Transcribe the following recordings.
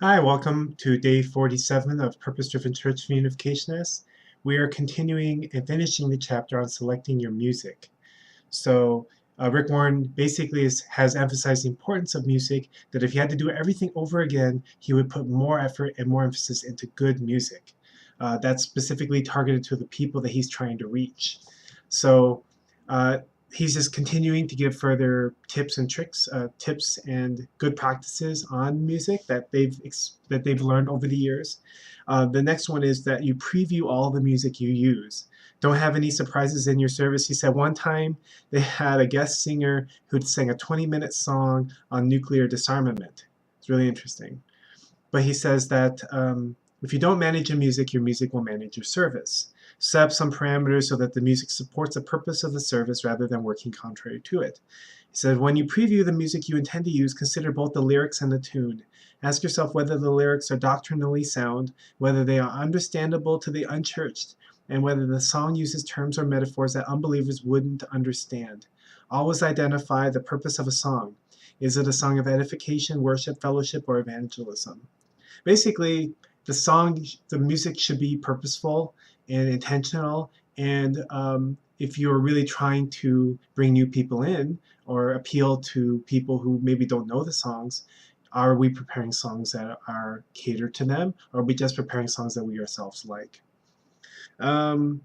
Hi, welcome to day 47 of Purpose Driven Church for Unificationists. We are continuing and finishing the chapter on selecting your music. Rick Warren basically has emphasized the importance of music, that if he had to do everything over again, he would put more effort and more emphasis into good music. That's specifically targeted to the people that he's trying to reach. So uh, he's just continuing to give further tips and tricks, tips and good practices on music that they've learned over the years. The next one is that you preview all the music you use. Don't have any surprises in your service. He said one time they had a guest singer who'd sang a 20-minute song on nuclear disarmament. It's really interesting. But he says that if you don't manage your music will manage your service. Set up some parameters so that the music supports the purpose of the service rather than working contrary to it. He said, when you preview the music you intend to use, consider both the lyrics and the tune. Ask yourself whether the lyrics are doctrinally sound, whether they are understandable to the unchurched, and whether the song uses terms or metaphors that unbelievers wouldn't understand. Always identify the purpose of a song. Is it a song of edification, worship, fellowship, or evangelism? Basically, the music should be purposeful and intentional. And if you're really trying to bring new people in or appeal to people who maybe don't know the songs, are we preparing songs that are catered to them, or are we just preparing songs that we ourselves like? Um,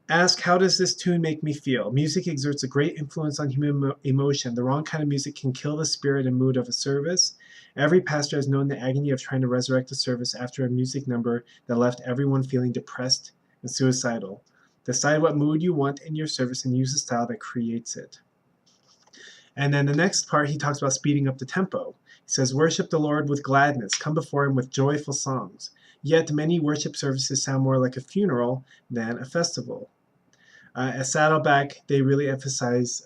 Ask, how does this tune make me feel? Music exerts a great influence on human emotion. The wrong kind of music can kill the spirit and mood of a service. Every pastor has known the agony of trying to resurrect a service after a music number that left everyone feeling depressed and suicidal. Decide what mood you want in your service and use the style that creates it. And then the next part, he talks about speeding up the tempo. He says, worship the Lord with gladness, come before him with joyful songs. Yet many worship services sound more like a funeral than a festival. At Saddleback, they really emphasize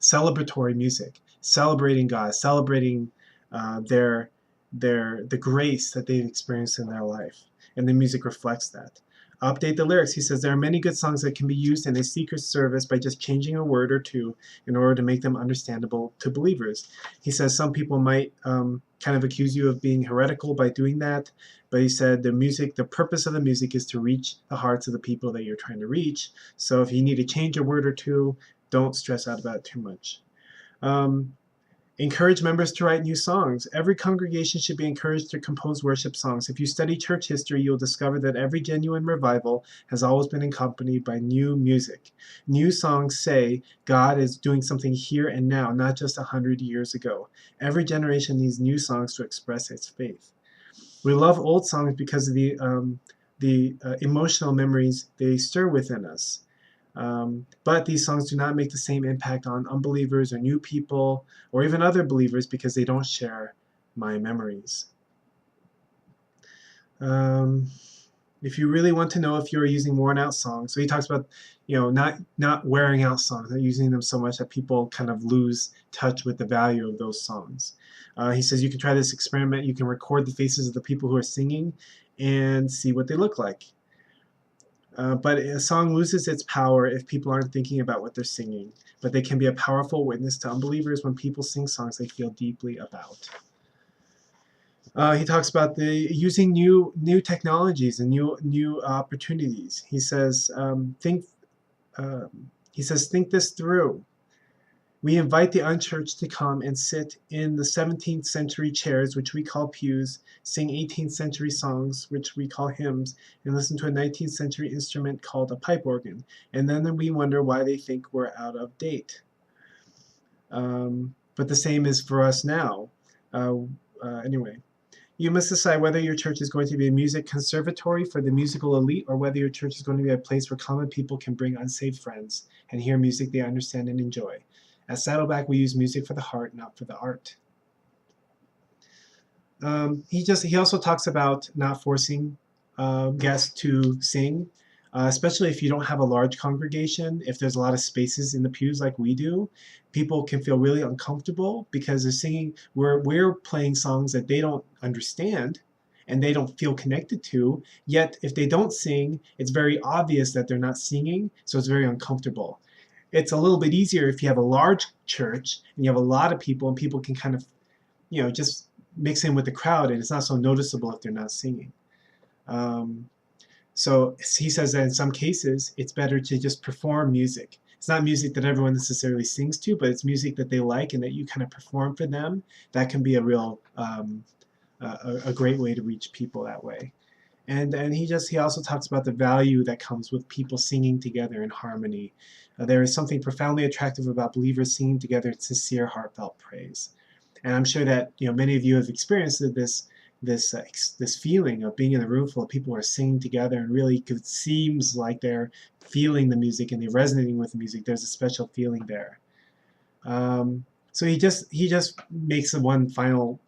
celebratory music, celebrating God, celebrating uh, their the grace that they've experienced in their life, and the music reflects that. Update the lyrics. He says there are many good songs that can be used in a seeker's service by just changing a word or two in order to make them understandable to believers. He says some people might kind of accuse you of being heretical by doing that, but he said the purpose of the music is to reach the hearts of the people that you're trying to reach. So if you need to change a word or two, don't stress out about it too much. Um, Encourage members to write new songs. Every congregation should be encouraged to compose worship songs. If you study church history, you'll discover that every genuine revival has always been accompanied by new music. New songs say God is doing something here and now, not just 100 years ago. Every generation needs new songs to express its faith. We love old songs because of the emotional memories they stir within us. But these songs do not make the same impact on unbelievers or new people or even other believers because they don't share my memories. Um, if you really want to know if you're using worn out songs, so he talks about, not wearing out songs, not using them so much that people kind of lose touch with the value of those songs. He says you can try this experiment. You can record the faces of the people who are singing and see what they look like. But a song loses its power if people aren't thinking about what they're singing. But they can be a powerful witness to unbelievers when people sing songs they feel deeply about. He talks about the using new technologies and new opportunities. He says think this through. We invite the unchurched to come and sit in the 17th century chairs, which we call pews, sing 18th century songs, which we call hymns, and listen to a 19th century instrument called a pipe organ. And then we wonder why they think we're out of date. But the same is for us now. Anyway, you must decide whether your church is going to be a music conservatory for the musical elite or whether your church is going to be a place where common people can bring unsaved friends and hear music they understand and enjoy. At Saddleback, we use music for the heart, not for the art. He also talks about not forcing guests to sing, especially if you don't have a large congregation. If there's a lot of spaces in the pews like we do, people can feel really uncomfortable because they're singing. We're playing songs that they don't understand and they don't feel connected to. Yet, if they don't sing, it's very obvious that they're not singing, so it's very uncomfortable. It's a little bit easier if you have a large church and you have a lot of people and people can kind of, just mix in with the crowd, and it's not so noticeable if they're not singing. Um, so he says that in some cases, it's better to just perform music. It's not music that everyone necessarily sings to, but it's music that they like and that you kind of perform for them. That can be a real a great way to reach people that way. And he also talks about the value that comes with people singing together in harmony. There is something profoundly attractive about believers singing together in sincere, heartfelt praise. And I'm sure that many of you have experienced this feeling of being in a room full of people who are singing together, and really it seems like they're feeling the music and they're resonating with the music. There's a special feeling there. So he just makes one final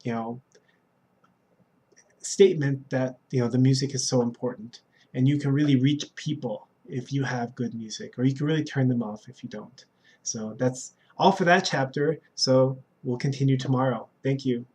statement that the music is so important, and you can really reach people if you have good music, or you can really turn them off if you don't. So that's all for that chapter. So we'll continue tomorrow. Thank you.